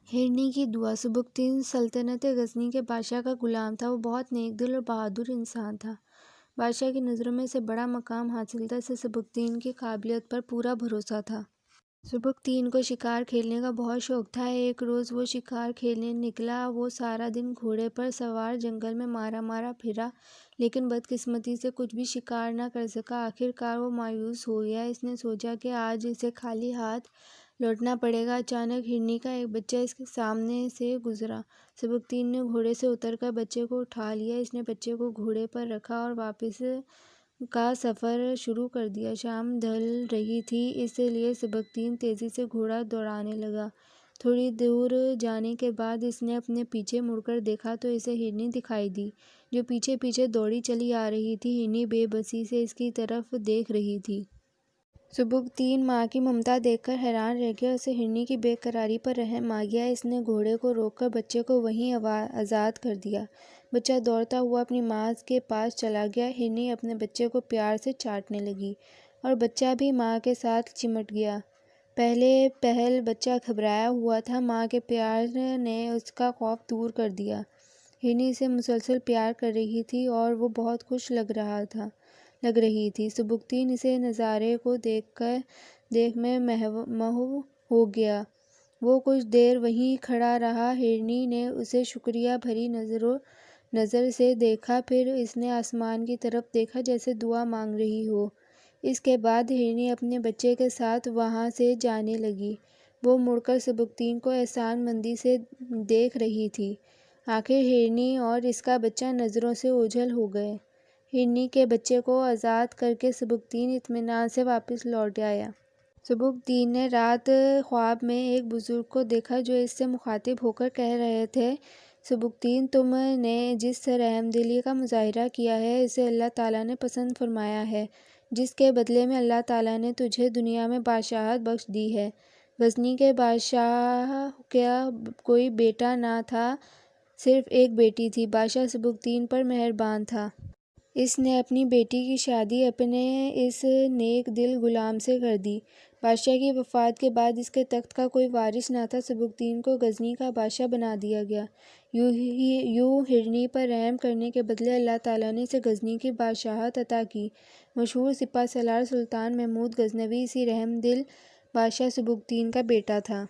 ہرنی کی دعا۔ سبکتگین سلطنت غزنی کے بادشاہ کا غلام تھا۔ وہ بہت نیک دل اور بہادر انسان تھا۔ بادشاہ کی نظروں میں اسے بڑا مقام حاصل تھا۔ اسے سبکتگین کی قابلیت پر پورا بھروسہ تھا۔ سبکتگین کو شکار کھیلنے کا بہت شوق تھا۔ ایک روز وہ شکار کھیلنے نکلا۔ وہ سارا دن گھوڑے پر سوار جنگل میں مارا مارا پھرا، لیکن بدقسمتی سے کچھ بھی شکار نہ کر سکا۔ آخر کار وہ مایوس ہو گیا۔ اس نے سوچا کہ آج اسے خالی ہاتھ لوٹنا پڑے گا۔ اچانک ہرنی کا ایک بچہ اس کے سامنے سے گزرا۔ سبکتگین نے گھوڑے سے اتر کر بچے کو اٹھا لیا۔ اس نے بچے کو گھوڑے پر رکھا اور واپس کا سفر شروع کر دیا۔ شام ڈھل رہی تھی، اس لیے سبکتگین تیزی سے گھوڑا دوڑانے لگا۔ تھوڑی دور جانے کے بعد اس نے اپنے پیچھے مڑ کر دیکھا تو اسے ہرنی دکھائی دی، جو پیچھے پیچھے دوڑی چلی آ رہی تھی۔ ہرنی بے بسی سے اس کی طرف دیکھ رہی تھی۔ سبکتگین ماں کی ممتا دیکھ کر حیران رہ گیا۔ اسے ہرنی کی بے قراری پر رحم آ گیا۔ اس نے گھوڑے کو روک کر بچے کو وہیں آزاد کر دیا۔ بچہ دوڑتا ہوا اپنی ماں کے پاس چلا گیا۔ ہرنی اپنے بچے کو پیار سے چاٹنے لگی اور بچہ بھی ماں کے ساتھ چمٹ گیا۔ پہل بچہ گھبرایا ہوا تھا۔ ماں کے پیار نے اس کا خوف دور کر دیا۔ ہرنی اسے مسلسل پیار کر رہی تھی اور وہ بہت خوش لگ رہی تھی۔ سبکتگین اس نظارے کو دیکھ میں محو ہو گیا۔ وہ کچھ دیر وہیں کھڑا رہا۔ ہرنی نے اسے شکریہ بھری نظر سے دیکھا، پھر اس نے آسمان کی طرف دیکھا جیسے دعا مانگ رہی ہو۔ اس کے بعد ہرنی اپنے بچے کے ساتھ وہاں سے جانے لگی۔ وہ مڑ کر سبکتگین کو احسان مندی سے دیکھ رہی تھی۔ آخر ہرنی اور اس کا بچہ نظروں سے اوجھل ہو گئے۔ ہرنی کے بچے کو آزاد کر کے سبکتگین اطمینان سے واپس لوٹ آیا۔ سبکتگین نے رات خواب میں ایک بزرگ کو دیکھا جو اس سے مخاطب ہو کر کہہ رہے تھے، سبکتگین، تم نے جس رحم دلی کا مظاہرہ کیا ہے اسے اللہ تعالیٰ نے پسند فرمایا ہے، جس کے بدلے میں اللہ تعالیٰ نے تجھے دنیا میں بادشاہت بخش دی ہے۔ غزنی کے بادشاہ کا کوئی بیٹا نہ تھا، صرف ایک بیٹی تھی۔ بادشاہ سبکتگین پر مہربان تھا۔ اس نے اپنی بیٹی کی شادی اپنے اس نیک دل غلام سے کر دی۔ بادشاہ کی وفات کے بعد اس کے تخت کا کوئی وارث نہ تھا۔ سبکتگین کو غزنی کا بادشاہ بنا دیا گیا۔ یوں ہرنی پر رحم کرنے کے بدلے اللہ تعالیٰ نے اسے غزنی کی بادشاہت عطا کی۔ مشہور سپہ سالار سلطان محمود غزنوی اسی رحم دل بادشاہ سبکتگین کا بیٹا تھا۔